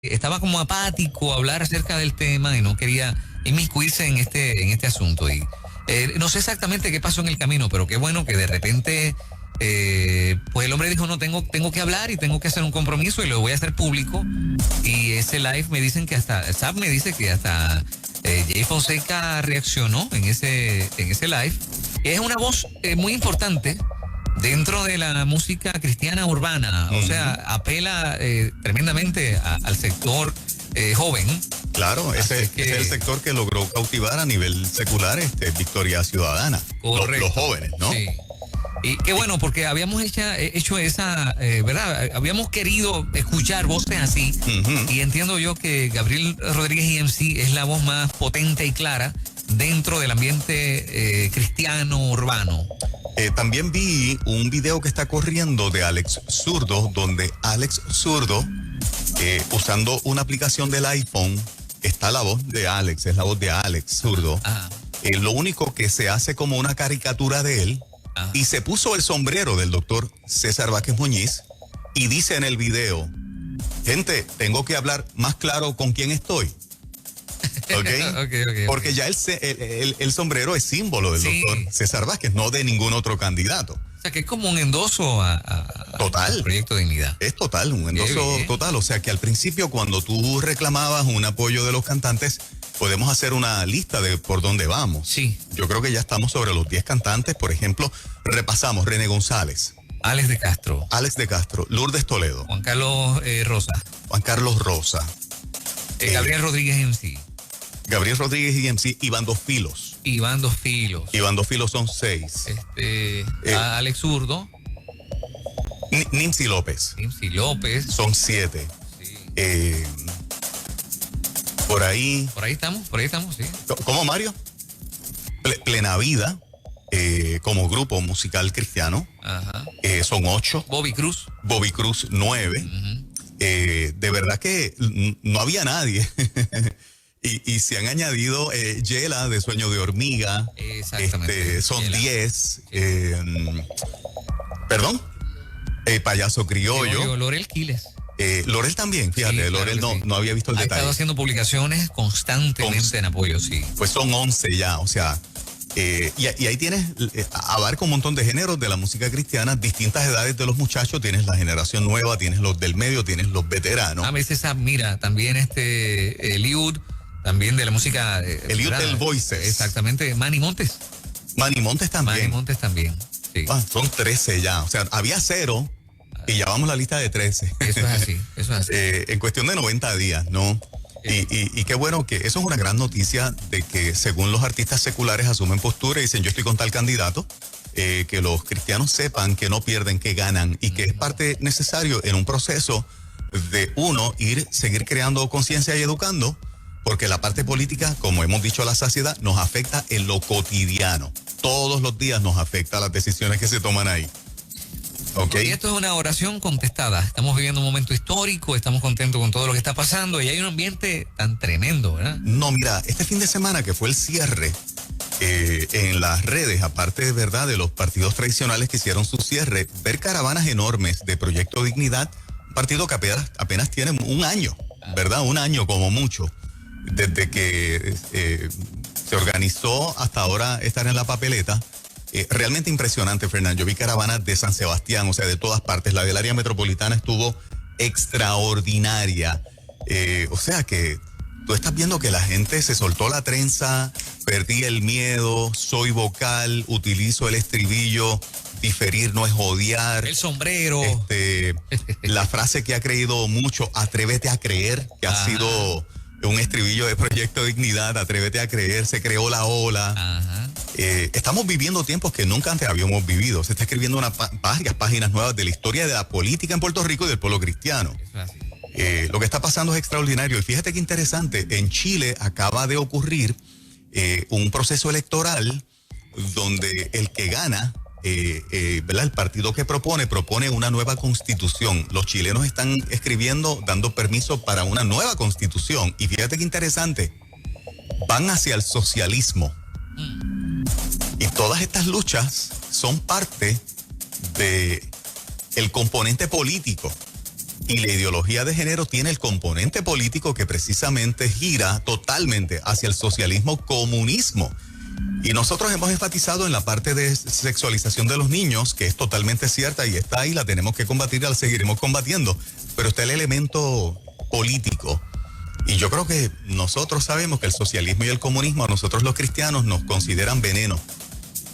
estaba como apático a hablar acerca del tema y no quería inmiscuirse en este asunto. Y no sé exactamente qué pasó en el camino, pero qué bueno que de repente pues el hombre dijo, no, tengo que hablar y tengo que hacer un compromiso y lo voy a hacer público. Y ese live me dicen que hasta, Zap me dice que hasta Jay Fonseca reaccionó en ese live. Es una voz muy importante dentro de la música cristiana urbana, o sea, apela tremendamente al sector joven. Claro, ese es el sector que logró cautivar a nivel secular Victoria Ciudadana. Los jóvenes, ¿no? Sí. Y qué bueno, porque habíamos hecho esa, ¿verdad? Habíamos querido escuchar voces así. Y entiendo yo que Gabriel Rodríguez EMC es la voz más potente y clara dentro del ambiente cristiano urbano. También vi un video que está corriendo de Alex Zurdo, donde Alex Zurdo, usando una aplicación del iPhone, está la voz de Alex, es la voz de Alex Zurdo. Lo único que se hace como una caricatura de él, y se puso el sombrero del doctor César Vázquez Muñiz, y dice en el video, gente, tengo que hablar más claro con quién estoy. Okay. Porque ya el sombrero es símbolo del doctor César Vázquez, no de ningún otro candidato. O sea, que es como un endoso al Proyecto Dignidad. Es total, un endoso total. O sea, que al principio, cuando tú reclamabas un apoyo de los cantantes, podemos hacer una lista de por dónde vamos. Sí. Yo creo que ya estamos sobre los 10 cantantes. Por ejemplo, repasamos René González. Alex de Castro. Lourdes Toledo. Juan Carlos Rosa. Gabriel Rodríguez EMC. Gabriel Rodríguez EMC. Iván Dos Filos. Iván Dos Filos son 6. Alex Zurdo. Nimsi López. Son 7. Sí. Por ahí estamos, sí. ¿Cómo, Mario? Plena Vida, como grupo musical cristiano. Son 8. Bobby Cruz, 9. De verdad que no había nadie. Y se han añadido Yela de Sueño de Hormiga. Exactamente. Son Yela. 10. ¿Perdón? Payaso Criollo. Lorel Quiles. Lorel también, fíjate, sí, Lorel claro no había visto el detalle. Ha estado haciendo publicaciones constantemente en apoyo, sí. Pues son 11 ya, o sea, y ahí tienes, abarca un montón de géneros de la música cristiana, distintas edades de los muchachos, tienes la generación nueva, tienes los del medio, tienes los veteranos. A veces, mira, también Eliud, también de la música. Eliud del Voices. Exactamente, Manny Montes también, sí. Son 13 ya, o sea, había 0. Y ya vamos a la lista de 13. Eso es así. En cuestión de 90 días, ¿no? Y qué bueno que eso es una gran noticia de que según los artistas seculares asumen postura y dicen yo estoy con tal candidato, que los cristianos sepan que no pierden, que ganan y que es parte necesario en un proceso de seguir creando conciencia y educando, porque la parte política, como hemos dicho a la saciedad, nos afecta en lo cotidiano. Todos los días nos afecta las decisiones que se toman ahí. Okay. Y esto es una oración contestada. Estamos viviendo un momento histórico, estamos contentos con todo lo que está pasando y hay un ambiente tan tremendo, ¿verdad? No, mira, este fin de semana que fue el cierre en las redes, aparte de verdad de los partidos tradicionales que hicieron su cierre, ver caravanas enormes de Proyecto Dignidad, un partido que apenas tiene un año, ¿verdad? Un año como mucho, desde que se organizó hasta ahora estar en la papeleta. Realmente impresionante, Fernando. Yo vi caravanas de San Sebastián, o sea, de todas partes. La del área metropolitana estuvo extraordinaria. O sea que tú estás viendo que la gente se soltó la trenza, perdí el miedo, soy vocal, utilizo el estribillo, diferir no es odiar. El sombrero. La frase que ha creído mucho, atrévete a creer, que ha sido un estribillo de Proyecto Dignidad, atrévete a creer, se creó la ola. Estamos viviendo tiempos que nunca antes habíamos vivido. Se está escribiendo varias páginas nuevas de la historia de la política en Puerto Rico y del pueblo cristiano. Lo que está pasando es extraordinario. Y fíjate qué interesante, en Chile acaba de ocurrir un proceso electoral donde el que gana, ¿verdad? El partido que propone una nueva constitución. Los chilenos están escribiendo, dando permiso para una nueva constitución. Y fíjate qué interesante, van hacia el socialismo. Y todas estas luchas son parte de el componente político Y la ideología de género tiene el componente político que precisamente gira totalmente hacia el socialismo-comunismo. Y nosotros hemos enfatizado en la parte de sexualización de los niños, que es totalmente cierta y está ahí, la tenemos que combatir, la seguiremos combatiendo. Pero está el elemento político. Y yo creo que nosotros sabemos que el socialismo y el comunismo, a nosotros los cristianos, nos consideran veneno.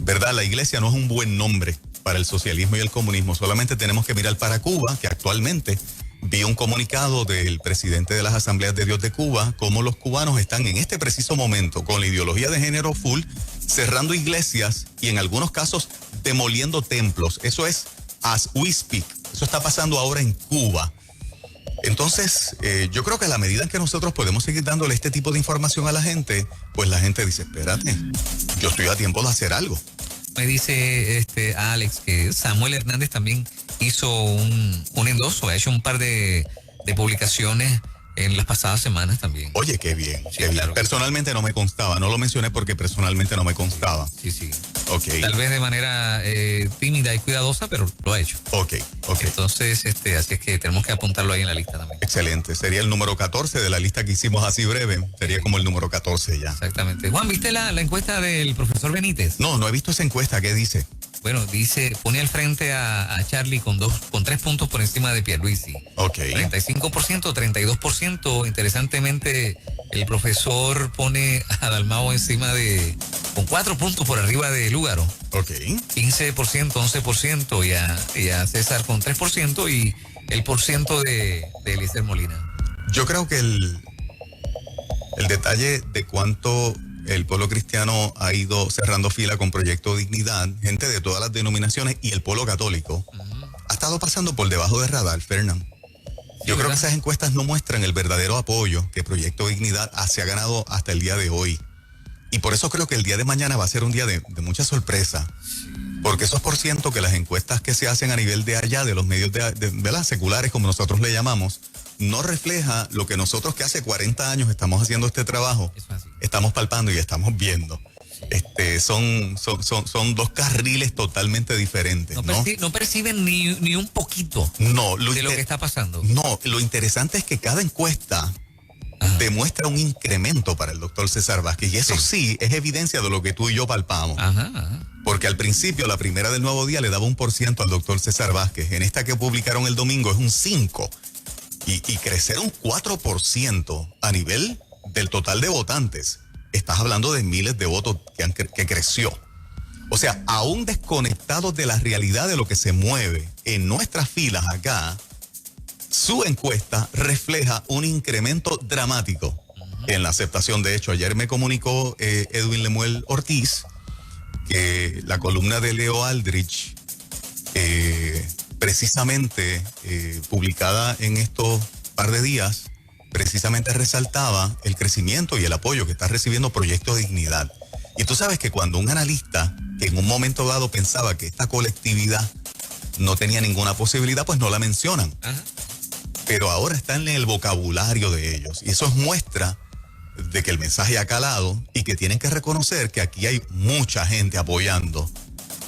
¿Verdad? La iglesia no es un buen nombre para el socialismo y el comunismo. Solamente tenemos que mirar para Cuba, que actualmente vi un comunicado del presidente de las Asambleas de Dios de Cuba, cómo los cubanos están en este preciso momento con la ideología de género full, cerrando iglesias y en algunos casos demoliendo templos. Eso es as we speak. Eso está pasando ahora en Cuba. Entonces, yo creo que a la medida en que nosotros podemos seguir dándole este tipo de información a la gente, pues la gente dice, espérate, yo estoy a tiempo de hacer algo. Me dice Alex que Samuel Hernández también hizo un endoso, ha hecho un par de publicaciones en las pasadas semanas también. Oye, qué bien. Sí, qué bien. claro. Personalmente no me constaba, no lo mencioné porque personalmente no me constaba. Sí. Ok. Tal vez de manera tímida y cuidadosa, pero lo ha hecho. Ok. Entonces, así es que tenemos que apuntarlo ahí en la lista también. Excelente. Sería el número 14 de la lista que hicimos así breve. Sería como el número 14 ya. Exactamente. Juan, ¿viste la encuesta del profesor Benítez? No he visto esa encuesta. ¿Qué dice? Bueno, pone al frente a Charlie con 3 puntos por encima de Pierluisi. Ok. 35%, 32%. Interesantemente, el profesor pone a Dalmau con 4 puntos por arriba de Lúgaro. Ok. 15%, 11% y a César con 3% y el % de Eliezer Molina. Yo creo que el detalle de cuánto el pueblo cristiano ha ido cerrando fila con Proyecto Dignidad, gente de todas las denominaciones y el pueblo católico, ha estado pasando por debajo del radar, Fernán. Yo creo que esas encuestas no muestran el verdadero apoyo que Proyecto Dignidad se ha ganado hasta el día de hoy. Y por eso creo que el día de mañana va a ser un día de mucha sorpresa. Porque esos % que las encuestas que se hacen a nivel de allá, de los medios de las seculares, como nosotros le llamamos, no refleja lo que nosotros que hace 40 años estamos haciendo este trabajo, estamos palpando y estamos viendo. Son dos carriles totalmente diferentes, ¿no? No perciben ni un poquito de lo que está pasando. No, lo interesante es que cada encuesta demuestra un incremento para el doctor César Vázquez. Y eso sí es evidencia de lo que tú y yo palpamos. Porque al principio, la primera del Nuevo Día le daba 1% al doctor César Vázquez. En esta que publicaron el domingo es un 5%. Y crecer un 4% a nivel del total de votantes. Estás hablando de miles de votos que creció. O sea, aún desconectados de la realidad de lo que se mueve en nuestras filas acá, su encuesta refleja un incremento dramático en la aceptación. De hecho, ayer me comunicó Edwin Lemuel Ortiz que la columna de Leo Aldrich, precisamente publicada en estos par de días, precisamente resaltaba el crecimiento y el apoyo que está recibiendo Proyecto Dignidad. Y tú sabes que cuando un analista que en un momento dado pensaba que esta colectividad no tenía ninguna posibilidad, pues no la mencionan. Pero ahora está en el vocabulario de ellos. Y eso es muestra de que el mensaje ha calado y que tienen que reconocer que aquí hay mucha gente apoyando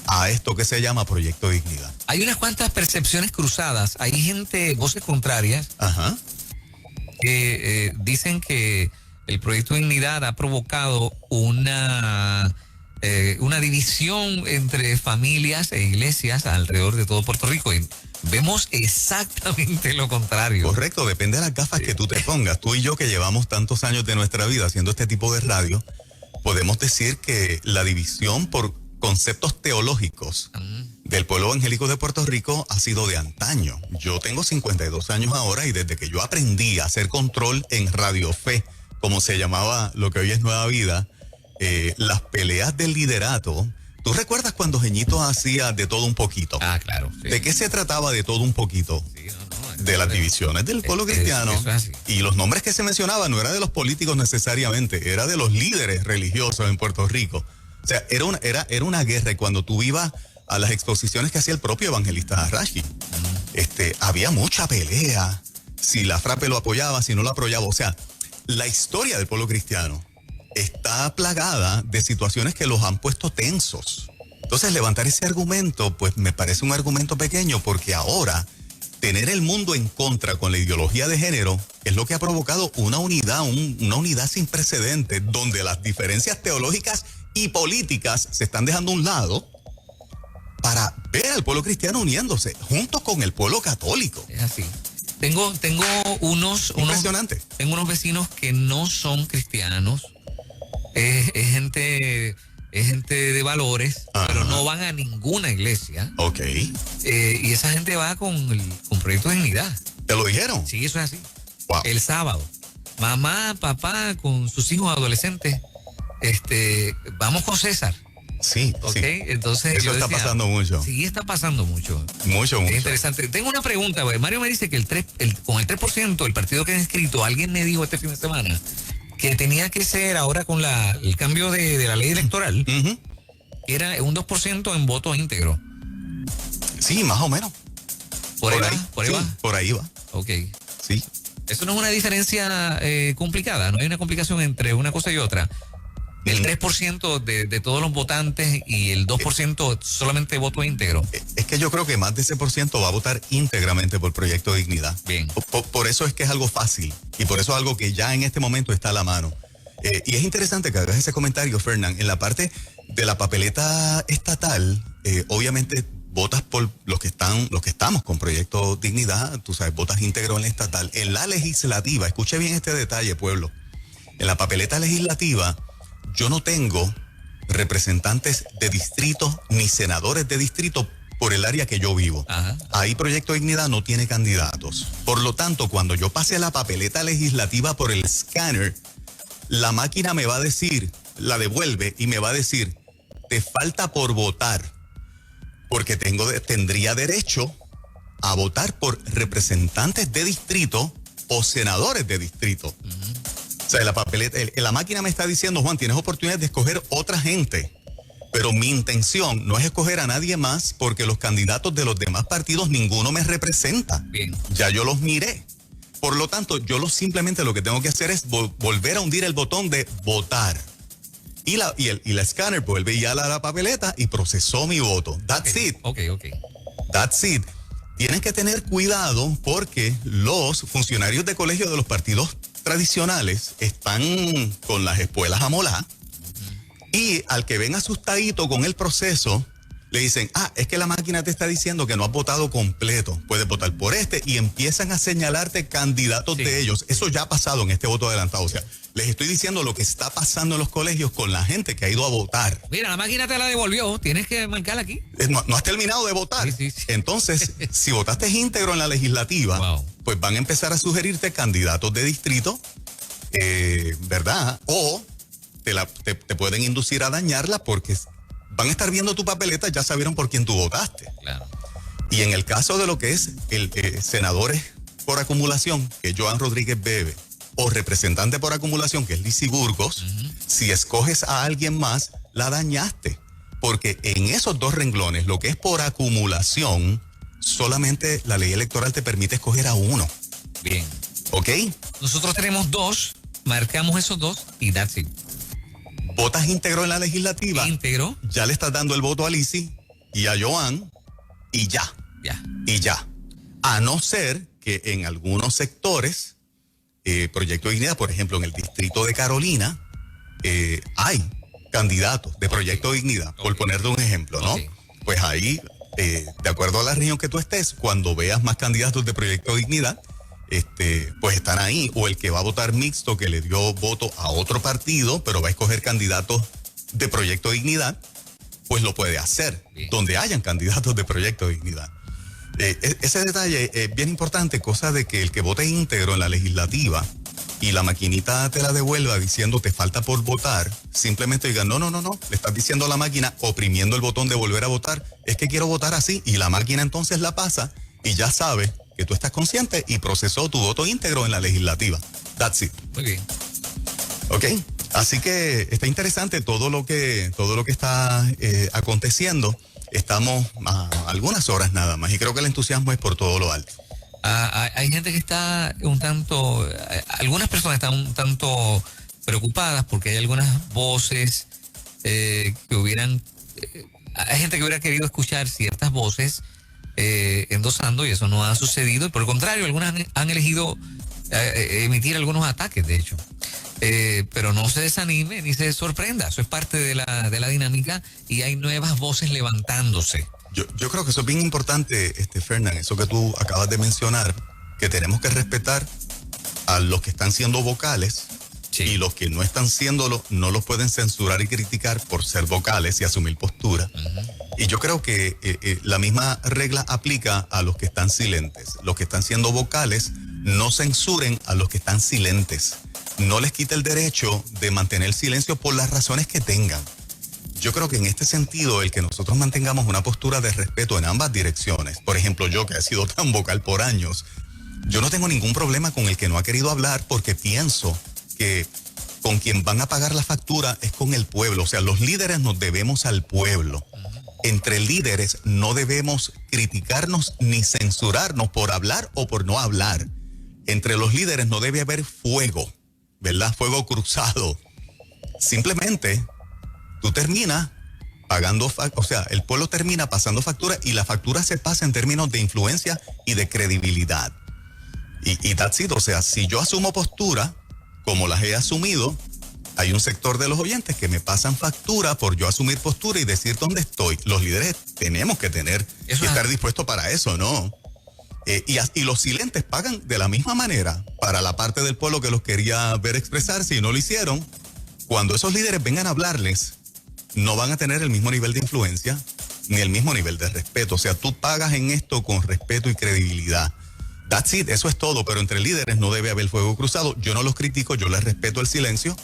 a esto que se llama Proyecto Dignidad. Hay unas cuantas percepciones cruzadas. Hay voces contrarias, que dicen que el Proyecto Dignidad ha provocado una división entre familias e iglesias alrededor de todo Puerto Rico. Y vemos exactamente lo contrario. Correcto, depende de las gafas que tú te pongas. Tú y yo, que llevamos tantos años de nuestra vida haciendo este tipo de radio, podemos decir que la división por conceptos teológicos del pueblo evangélico de Puerto Rico ha sido de antaño. Yo tengo 52 años ahora y desde que yo aprendí a hacer control en Radio Fe, como se llamaba lo que hoy es Nueva Vida, las peleas del liderato. ¿Tú recuerdas cuando Jeñito hacía de todo un poquito? Claro. Sí. ¿De qué se trataba de todo un poquito? Sí, de las divisiones del pueblo cristiano. Eso es así. Y los nombres que se mencionaban no eran de los políticos necesariamente, era de los líderes religiosos en Puerto Rico. O sea, era una guerra. Y cuando tú ibas a las exposiciones que hacía el propio evangelista Arrashi, había mucha pelea. Si la frappe lo apoyaba, si no lo apoyaba. O sea, la historia del pueblo cristiano está plagada de situaciones que los han puesto tensos. Entonces, levantar ese argumento, pues me parece un argumento pequeño, porque ahora tener el mundo en contra con la ideología de género es lo que ha provocado una unidad sin precedentes, donde las diferencias teológicas y políticas se están dejando a un lado para ver al pueblo cristiano uniéndose junto con el pueblo católico. Es así. Tengo Impresionante. Tengo unos vecinos que no son cristianos. Es gente de valores, ajá, pero no van a ninguna iglesia. Ok. Y esa gente va con Proyecto de Dignidad. ¿Te lo dijeron? Sí, eso es así. Wow. El sábado. Mamá, papá, con sus hijos adolescentes. Vamos con César. Sí, okay, sí. Entonces eso está pasando mucho. Sí, está pasando mucho. Mucho. Es interesante. Tengo una pregunta. Mario me dice que con el 3%, el partido que han inscrito, alguien me dijo este fin de semana que tenía que ser ahora con el cambio de la ley electoral, uh-huh, que era un 2% en voto íntegro. Sí, más o menos. Por ahí va. Por ahí va. Ok. Sí. Eso no es una diferencia complicada, no hay una complicación entre una cosa y otra. El 3% de todos los votantes y el 2% solamente voto íntegro. Es que yo creo que más de ese % va a votar íntegramente por Proyecto de Dignidad. Bien. Por eso es que es algo fácil y por eso es algo que ya en este momento está a la mano. Y es interesante que hagas ese comentario, Fernán. En la parte de la papeleta estatal, obviamente votas por los que estamos con Proyecto Dignidad, tú sabes, votas íntegro en la estatal. En la legislativa, escuche bien este detalle, pueblo. En la papeleta legislativa, yo no tengo representantes de distrito ni senadores de distrito por el área que yo vivo. Ajá. Ahí Proyecto Dignidad no tiene candidatos. Por lo tanto, cuando yo pase la papeleta legislativa por el escáner, la máquina me va a decir, la devuelve y me va a decir, te falta por votar, porque tendría derecho a votar por representantes de distrito o senadores de distrito. Uh-huh. O sea, la máquina me está diciendo, Juan, tienes oportunidad de escoger otra gente, pero mi intención no es escoger a nadie más porque los candidatos de los demás partidos, ninguno me representa. Bien. Ya yo los miré. Por lo tanto, simplemente lo que tengo que hacer es volver a hundir el botón de votar. Y la escáner vuelve ya a la papeleta y procesó mi voto. That's it. Ok. That's it. Tienen que tener cuidado porque los funcionarios de colegio de los partidos tradicionales están con las espuelas a molar, y al que ven asustadito con el proceso le dicen, es que la máquina te está diciendo que no has votado completo, puedes votar por y empiezan a señalarte candidatos de ellos. Eso ya ha pasado en este voto adelantado. O sea, les estoy diciendo lo que está pasando en los colegios con la gente que ha ido a votar. Mira, la máquina te la devolvió, tienes que marcarla aquí. No has terminado de votar. Sí. Entonces, si votaste íntegro en la legislativa, wow, pues van a empezar a sugerirte candidatos de distrito, ¿verdad? O te pueden inducir a dañarla porque van a estar viendo tu papeleta, ya sabieron por quién tú votaste. Claro. Y en el caso de lo que es senadores por acumulación, que es Joan Rodríguez Bebe, o representante por acumulación, que es Lizy Burgos, uh-huh, si escoges a alguien más, la dañaste. Porque en esos dos renglones, lo que es por acumulación, solamente la ley electoral te permite escoger a uno. Bien. ¿Ok? Nosotros tenemos 2, marcamos esos 2 y that's it. Votas íntegro en la legislativa. Íntegro. Ya le estás dando el voto a Lizy y a Joan y ya. Y ya. A no ser que en algunos sectores, Proyecto de Dignidad, por ejemplo, en el distrito de Carolina, hay candidatos de Proyecto de Dignidad, por ponerte un ejemplo, ¿no? Pues ahí, de acuerdo a la región que tú estés, cuando veas más candidatos de Proyecto de Dignidad, pues están ahí, o el que va a votar mixto, que le dio voto a otro partido, pero va a escoger candidatos de Proyecto de Dignidad, pues lo puede hacer, donde hayan candidatos de Proyecto de Dignidad. Ese detalle es bien importante, cosa de que el que vote íntegro en la legislativa y la maquinita te la devuelva diciendo te falta por votar, simplemente diga, no, le estás diciendo a la máquina, oprimiendo el botón de volver a votar, es que quiero votar así, y la máquina entonces la pasa y ya sabe que tú estás consciente y procesó tu voto íntegro en la legislativa. That's it. Muy bien. Ok, así que está interesante todo lo que está aconteciendo. Estamos a algunas horas nada más y creo que el entusiasmo es por todo lo alto. Hay gente que está un tanto, algunas personas están un tanto preocupadas porque hay algunas voces que hay gente que hubiera querido escuchar ciertas voces endosando y eso no ha sucedido. Y por el contrario, algunas han elegido emitir algunos ataques, de hecho. Pero no se desanime ni se sorprenda. Eso es parte de la dinámica y hay nuevas voces levantándose. Yo creo que eso es bien importante, Fernán, eso que tú acabas de mencionar, que tenemos que respetar a los que están siendo vocales. Sí. Y los que no están siéndolo no los pueden censurar y criticar por ser vocales y asumir postura. Y yo creo que la misma regla aplica a los que están silentes. Los que están siendo vocales no censuren a los que están silentes. No les quita el derecho de mantener silencio por las razones que tengan. Yo creo que en este sentido, el que nosotros mantengamos una postura de respeto en ambas direcciones, por ejemplo, yo que he sido tan vocal por años, yo no tengo ningún problema con el que no ha querido hablar porque pienso que con quien van a pagar la factura es con el pueblo. O sea, los líderes nos debemos al pueblo. Entre líderes no debemos criticarnos ni censurarnos por hablar o por no hablar. Entre los líderes no debe haber fuego, ¿verdad? Fuego cruzado. Simplemente tú terminas pagando, o sea, el pueblo termina pasando factura y la factura se pasa en términos de influencia y de credibilidad. Y that's it. O sea, si yo asumo postura, como las he asumido, hay un sector de los oyentes que me pasan factura por yo asumir postura y decir dónde estoy. Los líderes tenemos que estar dispuestos para eso, ¿no? Y los silentes pagan de la misma manera para la parte del pueblo que los quería ver expresarse y no lo hicieron. Cuando esos líderes vengan a hablarles, no van a tener el mismo nivel de influencia ni el mismo nivel de respeto. O sea, tú pagas en esto con respeto y credibilidad. That's it, eso es todo, pero entre líderes no debe haber fuego cruzado. Yo no los critico, yo les respeto el silencio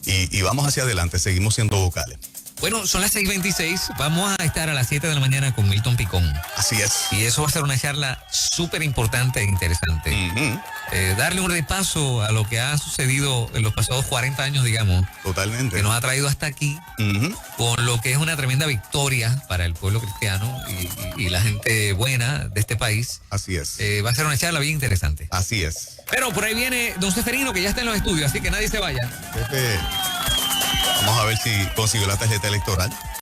y vamos hacia adelante, seguimos siendo vocales. Bueno, son las 6:26, vamos a estar a las 7 de la mañana con Milton Picón. Así es. Y eso va a ser una charla súper importante e interesante. Darle un repaso a lo que ha sucedido en los pasados 40 años, digamos. Totalmente. Que nos ha traído hasta aquí, con lo que es una tremenda victoria para el pueblo cristiano y la gente buena de este país. Así es. Va a ser una charla bien interesante. Así es. Pero por ahí viene don Seferino, que ya está en los estudios, así que nadie se vaya. Vamos a ver si consiguió la tarjeta electoral.